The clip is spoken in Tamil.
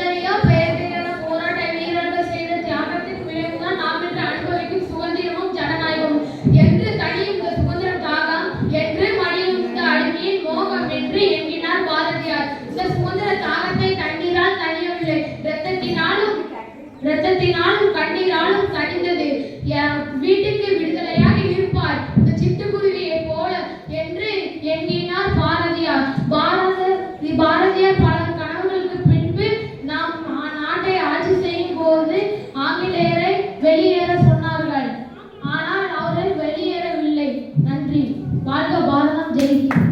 எத்தனையோ பெயர்களின போராட்ட வீரர்கள் செய்த தியாகத்தின் விளைவுதான் நாம் இன்று அனுபவிக்கும் சுதந்திரமும் ஜனநாயகமும். என்று தனியும் இந்த சுதந்திர தாகம், என்று மடியும் இந்த அடிமையின் மோகம் என்று எண்ணினார் பாரதியார். இந்த சுதந்திர தாகத்தை தண்ணீரால் தணியவில்லை, இரத்தத்தினாலும் கண்ணீராலும் தணிந்தது. வீட்டுக்கு விடுதலையாக இருப்பார் இந்த சிட்டுக்குருவியை போல என்று எண்ணினார் பாரதியார். பாரதியார் பல கனவுகளுக்கு பின்பு நாம் நாட்டை ஆட்சி செய்யும் போது ஆங்கிலேயரை வெளியேற சொன்னார்கள். ஆனால் அவர்கள் வெளியேறவில்லை. நன்றி. வாழ்க பாரதம். ஜெய் ஹிந்த்.